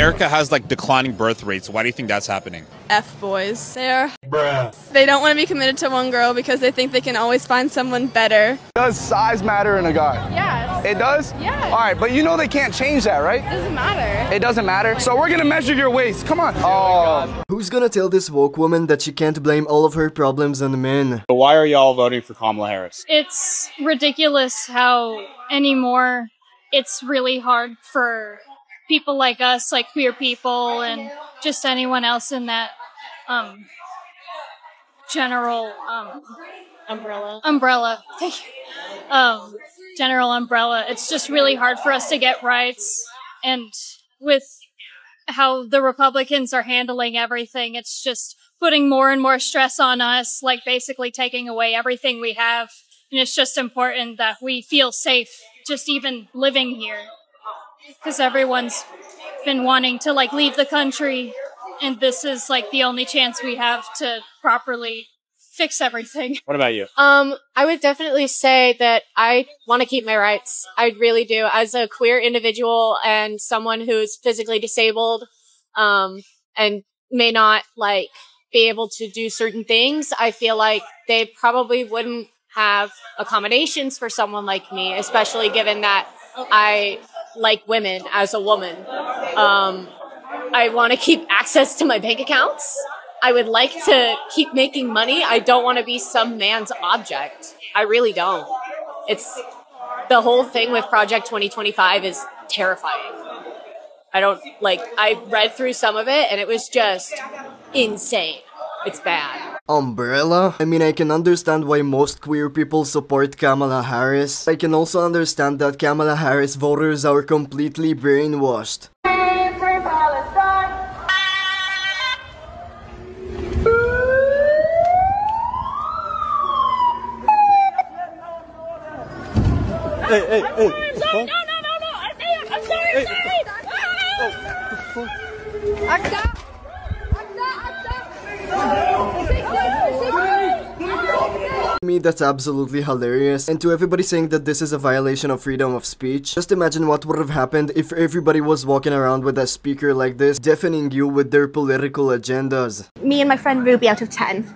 America has like declining birth rates. Why do you think that's happening? F-boys. They don't want to be committed to one girl because they think they can always find someone better. Does size matter in a guy? Yes. It does? Yeah. All right, but you know they can't change that, right? It doesn't matter. It doesn't matter? So we're gonna measure your waist. Come on. Oh. Who's gonna tell this woke woman that she can't blame all of her problems on men? Why are y'all voting for Kamala Harris? It's ridiculous how anymore it's really hard for people like us, like queer people, and just anyone else in that general umbrella. Thank you. General umbrella. It's just really hard for us to get rights, and with how the Republicans are handling everything, it's just putting more and more stress on us, like basically taking away everything we have. And it's just important that we feel safe just even living here, because everyone's been wanting to like leave the country, and this is like the only chance we have to properly fix everything. What about you? I would definitely say that I want to keep my rights. I really do. As a queer individual and someone who's physically disabled, and may not like be able to do certain things, I feel like they probably wouldn't have accommodations for someone like me, especially given that I like women as a woman. I want to keep access to my bank accounts. I would like to keep making money. I don't want to be some man's object. I really don't. It's the whole thing with Project 2025 is terrifying. I read through some of it and it was just insane. It's bad. Umbrella? I mean, I can understand why most queer people support Kamala Harris. I can also understand that Kamala Harris voters are completely brainwashed. Hey. No. I'm sorry. To me, that's absolutely hilarious. And to everybody saying that this is a violation of freedom of speech, just imagine what would have happened if everybody was walking around with a speaker like this, deafening you with their political agendas. Me and my friend Ruby out of 10.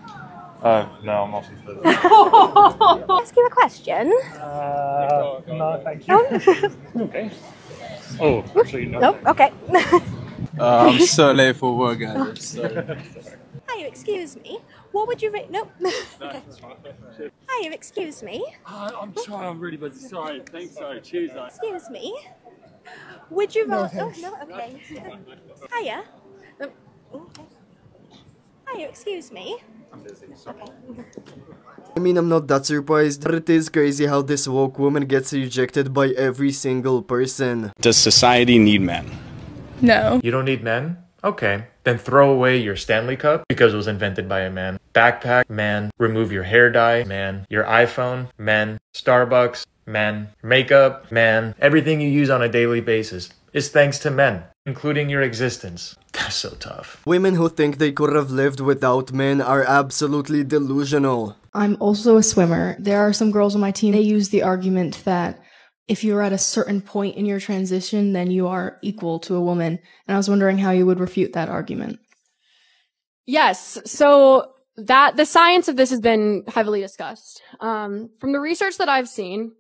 No, I'm also for that. Ask you a question? No, thank you. Okay. Oh, actually, no. Nope, okay. I'm so late for work, guys. Hi, excuse me. What would you rate? Nope. Okay. Hi, excuse me. I'm trying, I'm really busy. Sorry, thanks, sorry, cheers. Excuse me. Would you rather? Oh, no, okay. Hiya. Okay. Hiya, excuse me. Okay. I mean, I'm not that surprised, but it is crazy how this woke woman gets rejected by every single person. Does society need men? No. You don't need men? Okay. Then throw away your Stanley Cup because it was invented by a man. Backpack, man. Remove your hair dye, man. Your iPhone, man. Starbucks, man. Makeup, man. Everything you use on a daily basis is thanks to men, including your existence. That's so tough. Women who think they could have lived without men are absolutely delusional. I'm also a swimmer. There are some girls on my team, they use the argument that if you're at a certain point in your transition, then you are equal to a woman. And I was wondering how you would refute that argument. Yes, so the science of this has been heavily discussed. From the research that I've seen,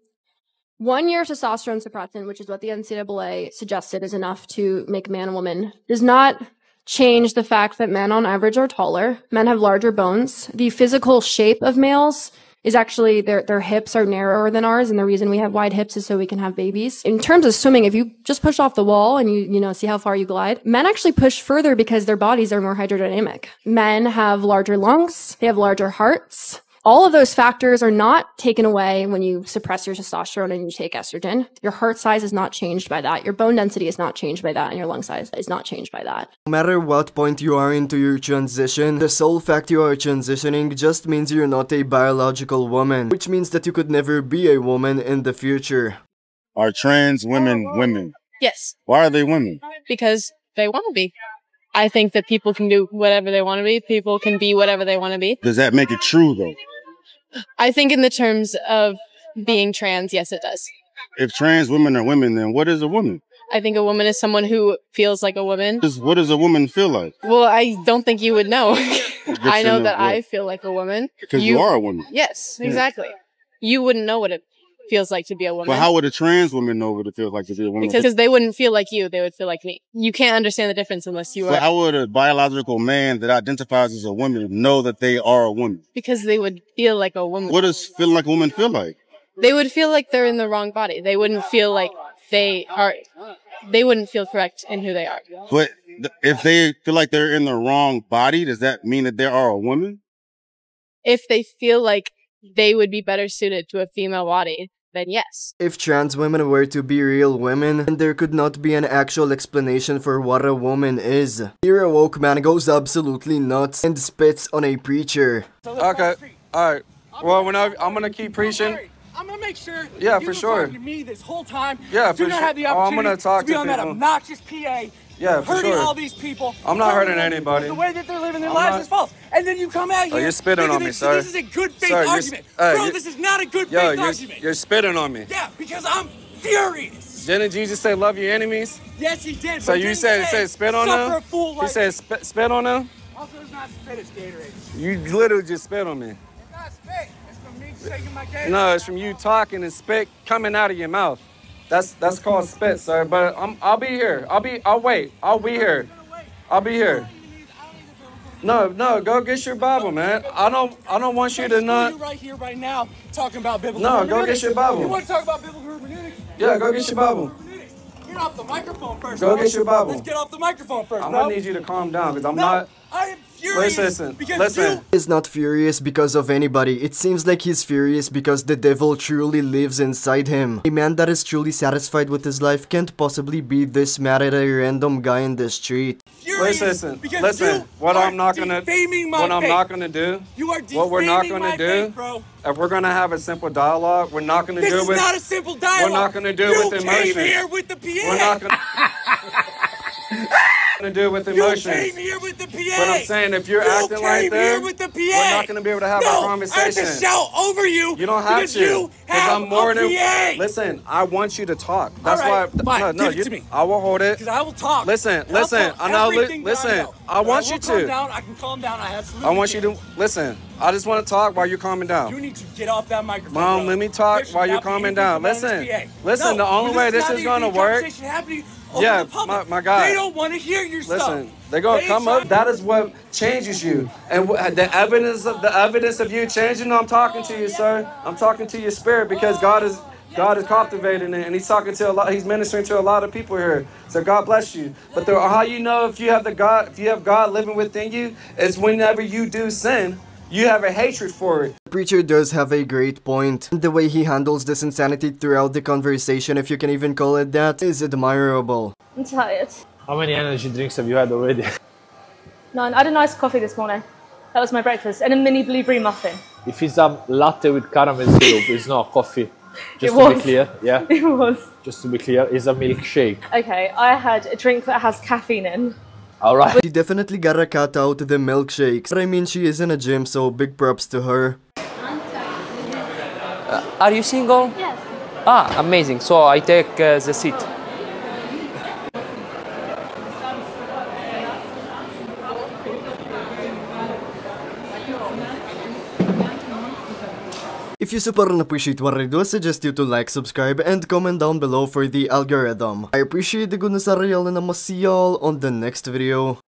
1 year testosterone suppressant, which is what the NCAA suggested is enough to make a man a woman, does not change the fact that men on average are taller. Men have larger bones. The physical shape of males is actually their hips are narrower than ours, and the reason we have wide hips is so we can have babies. In terms of swimming, if you just push off the wall and you see how far you glide, men actually push further because their bodies are more hydrodynamic. Men have larger lungs, they have larger hearts. All of those factors are not taken away when you suppress your testosterone and you take estrogen. Your heart size is not changed by that. Your bone density is not changed by that, and your lung size is not changed by that. No matter what point you are into your transition, the sole fact you are transitioning just means you're not a biological woman, which means that you could never be a woman in the future. Are trans women women? Yes. Why are they women? Because they want to be. I think that people can do whatever they want to be. People can be whatever they want to be. Does that make it true, though? I think in the terms of being trans, yes, it does. If trans women are women, then what is a woman? I think a woman is someone who feels like a woman. What does a woman feel like? Well, I don't think you would know. I know that what? I feel like a woman. Because you are a woman. Yes, exactly. You wouldn't know what it feels like to be a woman. But how would a trans woman know what it feels like to be a woman? Because they wouldn't feel like you, they would feel like me. You can't understand the difference unless you are. But how would a biological man that identifies as a woman know that they are a woman? Because they would feel like a woman. What does feeling like a woman feel like? They would feel like they're in the wrong body. They wouldn't feel like they wouldn't feel correct in who they are. But if they feel like they're in the wrong body, does that mean that they are a woman? If they feel like they would be better suited to a female body, then yes. If trans women were to be real women, then there could not be an actual explanation for what a woman is. Here a woke man goes absolutely nuts and spits on a preacher. Okay, alright. Well, I'm gonna keep preaching. I'm gonna make sure. Yeah, for sure. To me this whole time. Yeah, for sure. Do not have the opportunity I'm gonna talk to be to on that people. obnoxious PA. Yeah, for hurting sure. all these people. I'm not hurting anybody. The way that they're living their lives is false. And then you come out here. Oh, you're spitting on me, sir. This is a good faith argument. Bro, this is not a good faith argument. You're spitting on me. Yeah, because I'm furious. Didn't Jesus say love your enemies? Yes, he did. So you said spit on them? He said spit on them? Also, it's not spit, it's Gatorade. You literally just spit on me. It's not spit. It's from me shaking my Gatorade. No, it's from you talking and spit coming out of your mouth. That's called spit, sir. But I'll be here. I'll wait. I'll be here. I'll be here. No, go get your Bible, man. I don't want you to not. You right here, right now, talking about biblical. No, go get your Bible. You want to talk about biblical hermeneutics? Yeah, go get your Bible. Get off the microphone first. Go get your Bible. Let's get off the microphone first. I'm gonna need you to calm down because I'm not. I am furious. Listen. He's not furious because of anybody. It seems like he's furious because the devil truly lives inside him. A man that is truly satisfied with his life can't possibly be this mad at a random guy in the street. Listen. What I'm not gonna do. What we're not gonna do. If we're gonna have a simple dialogue, we're not gonna do it with. This is not a simple dialogue. We're not gonna do it with emotions. You came here with the PA. We're not gonna do it with emotions. You came here with the PA. But I'm saying if you're acting like that, we're not gonna be able to have a conversation. I have to shout over you. You don't have to. Because I'm more than. Listen, I want you to talk. That's why. Fine, No, give it to me. I will hold it. Because I will talk. Listen. I know. Listen. I want you to. I can calm down. I absolutely. I want you to listen. I just want to talk while you're calming down. You need to get off that microphone. Mom, let me talk while you're calming down. Listen. The only way this is gonna work. Yeah, my guy. They don't want to hear your stuff. Listen, they're gonna come up. That is what changes you, and the evidence of you changing. I'm talking to you, sir. I'm talking to your spirit because God is cultivating it, and He's talking to a lot. He's ministering to a lot of people here. So God bless you. But how you know if you have God living within you is whenever you do sin, you have a hatred for it. The preacher does have a great point. The way he handles this insanity throughout the conversation, if you can even call it that, is admirable. I'm tired. How many energy drinks have you had already? None. I had a nice coffee this morning. That was my breakfast. And a mini blueberry muffin. If it's a latte with caramel syrup, it's not a coffee. Just to be clear, yeah? It was. Just to be clear, it's a milkshake. Okay, I had a drink that has caffeine in. Alright. She definitely gotta cut out the milkshakes. But I mean, she is in a gym, so big props to her. Are you single? Yes. Ah, amazing. So I take the seat. If you super appreciate what I do, I suggest you to like, subscribe, and comment down below for the algorithm. I appreciate the goodness of y'all, and I'ma see y'all on the next video.